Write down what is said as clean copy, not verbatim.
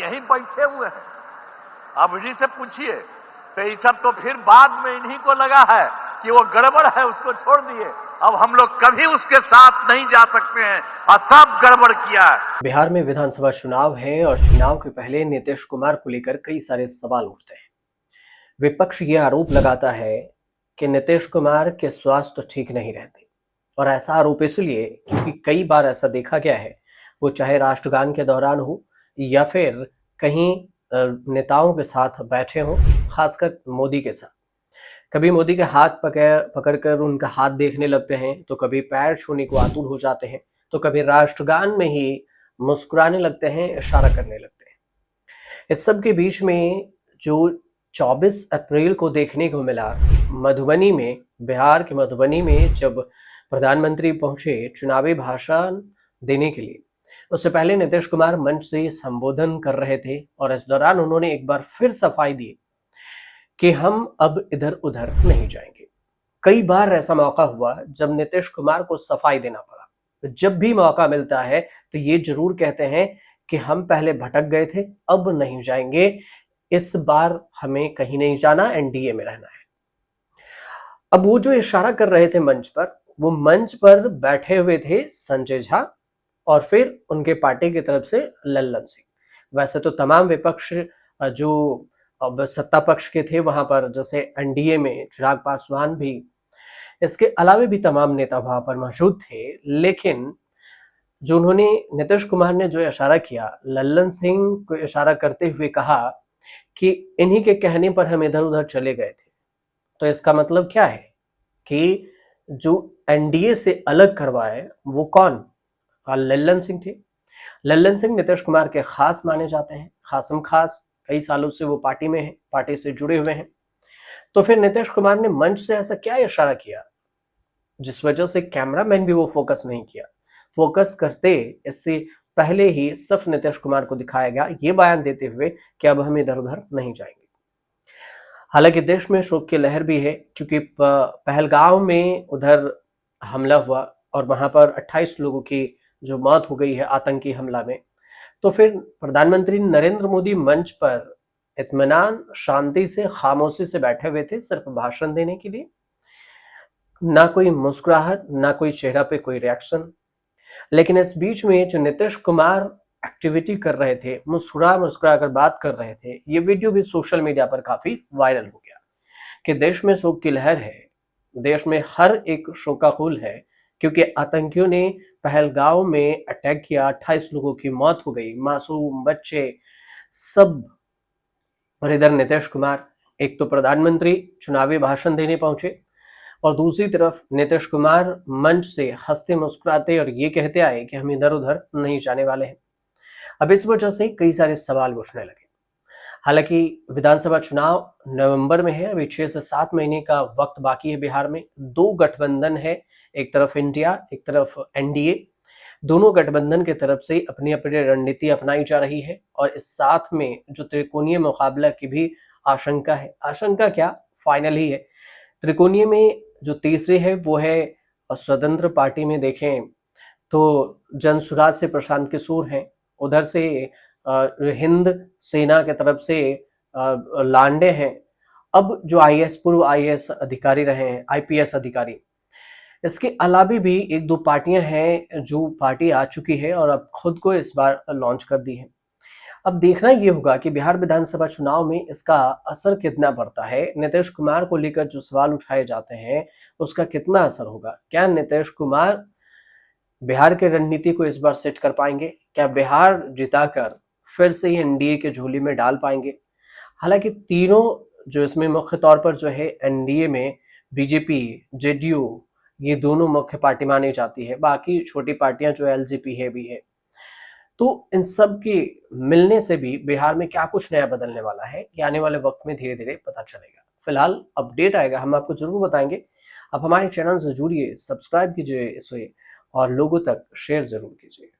यहीं बैठे हुए हैं। अब इन्हीं से पूछिए। तो ये सब तो फिर बाद में इन्हीं को लगा है कि वो गड़बड़ है, उसको छोड़ दिए। अब हम लोग कभी उसके साथ नहीं जा सकते हैं और सब गड़बड़ किया है। बिहार में विधानसभा चुनाव है और चुनाव के पहले नीतीश कुमार को लेकर कई सारे सवाल उठते हैं। विपक्ष ये आरोप लगाता है कि नीतीश कुमार के स्वास्थ्य ठीक नहीं रहते, और ऐसा आरोप इसलिए क्योंकि कई बार ऐसा देखा गया है, वो चाहे राष्ट्रगान के दौरान हो या फिर कहीं नेताओं के साथ बैठे हों, खासकर मोदी के साथ, कभी मोदी के हाथ पकड़कर उनका हाथ देखने लगते हैं, तो कभी पैर छूने को आतुर हो जाते हैं, तो कभी राष्ट्रगान में ही मुस्कुराने लगते हैं, इशारा करने लगते हैं। इस सब के बीच में जो 24 अप्रैल को देखने को मिला मधुबनी में, बिहार के मधुबनी में, जब प्रधानमंत्री पहुंचे चुनावी भाषण देने के लिए, उससे पहले नीतीश कुमार मंच से संबोधन कर रहे थे और इस दौरान उन्होंने एक बार फिर सफाई दी कि हम अब इधर उधर नहीं जाएंगे। कई बार ऐसा मौका हुआ जब नीतीश कुमार को सफाई देना पड़ा। जब भी मौका मिलता है तो ये जरूर कहते हैं कि हम पहले भटक गए थे, अब नहीं जाएंगे, इस बार हमें कहीं नहीं जाना, एनडीए में रहना है। अब वो जो इशारा कर रहे थे मंच पर, वो मंच पर बैठे हुए थे संजय झा और फिर उनके पार्टी की तरफ से लल्लन सिंह। वैसे तो तमाम विपक्ष जो अब सत्ता पक्ष के थे वहां पर, जैसे एनडीए में चिराग पासवान भी, इसके अलावे भी तमाम नेता वहां पर मौजूद थे, लेकिन जो उन्होंने नीतीश कुमार ने जो इशारा किया, लल्लन सिंह को इशारा करते हुए कहा कि इन्हीं के कहने पर हम इधर उधर चले गए थे। तो इसका मतलब क्या है कि जो एनडीए से अलग करवाए वो कौन? लल्लन सिंह थे। लल्लन सिंह नीतीश कुमार के खास माने जाते हैं, खासम खास। कई सालों से वो पार्टी में है, पार्टी से जुड़े हुए हैं। तो फिर नीतीश कुमार ने मंच से ऐसा क्या इशारा किया जिस वजह से कैमरामैन भी वो फोकस नहीं किया? फोकस करते इससे पहले ही सिर्फ नीतीश कुमार को दिखाया गया, ये बयान देते हुए कि अब हम इधर उधर नहीं जाएंगे। हालांकि देश में शोक की लहर भी है, क्योंकि पहलगांव में उधर हमला हुआ और वहां पर 28 लोगों की जो मौत हो गई है आतंकी हमला में। तो फिर प्रधानमंत्री नरेंद्र मोदी मंच पर इत्मीनान, शांति से, खामोशी से बैठे हुए थे सिर्फ भाषण देने के लिए। ना कोई मुस्कुराहट, ना कोई चेहरा पे कोई रिएक्शन। लेकिन इस बीच में जो नीतीश कुमार एक्टिविटी कर रहे थे, मुस्कुरा कर बात कर रहे थे, ये वीडियो भी सोशल मीडिया पर काफी वायरल हो गया कि देश में शोक की लहर है, देश में हर एक शोकाकुल है, क्योंकि आतंकियों ने पहलगांव में अटैक किया, 28 लोगों की मौत हो गई, मासूम बच्चे सब। और इधर नीतीश कुमार, एक तो प्रधानमंत्री चुनावी भाषण देने पहुंचे और दूसरी तरफ नीतीश कुमार मंच से हंसते मुस्कुराते और ये कहते आए कि हम इधर उधर नहीं जाने वाले हैं। अब इस वजह से कई सारे सवाल उठने लगे। हालांकि विधानसभा चुनाव नवंबर में है, अभी 6 से 7 महीने का वक्त बाकी है। बिहार में दो गठबंधन है, एक तरफ इंडिया, एक तरफ एनडीए। दोनों गठबंधन की तरफ से अपनी अपनी रणनीति अपनाई जा रही है और इस साथ में जो त्रिकोणीय मुकाबला की भी आशंका है। आशंका क्या, फाइनल ही है। त्रिकोणीय में जो तीसरी है वो है स्वतंत्र पार्टी में देखें तो जनसुराज से प्रशांत किशोर हैं, उधर से हिंद सेना की तरफ से लांडे हैं। अब जो आईएएस, पूर्व आईएएस अधिकारी रहे हैं, आईपीएस अधिकारी, इसके अलावा भी एक दो पार्टियां हैं जो पार्टी आ चुकी है और अब खुद को इस बार लॉन्च कर दी है। अब देखना ये होगा कि बिहार विधानसभा चुनाव में इसका असर कितना पड़ता है। नीतीश कुमार को लेकर जो सवाल उठाए जाते हैं उसका कितना असर होगा। क्या नीतीश कुमार बिहार की रणनीति को इस बार सेट कर पाएंगे? क्या बिहार जिताकर फिर से ही एनडीए के झोली में डाल पाएंगे? हालांकि तीनों जो इसमें मुख्य तौर पर जो है एनडीए में बीजेपी, जेडीयू, ये दोनों मुख्य पार्टी मानी जाती है। बाकी छोटी पार्टियां जो एलजेपी है भी है। तो इन सब के मिलने से भी बिहार में क्या कुछ नया बदलने वाला है, ये आने वाले वक्त में धीरे धीरे पता चलेगा। फिलहाल अपडेट आएगा, हम आपको जरूर बताएंगे। आप हमारे चैनल से जुड़िए, सब्सक्राइब कीजिए इसे और लोगों तक शेयर जरूर कीजिए।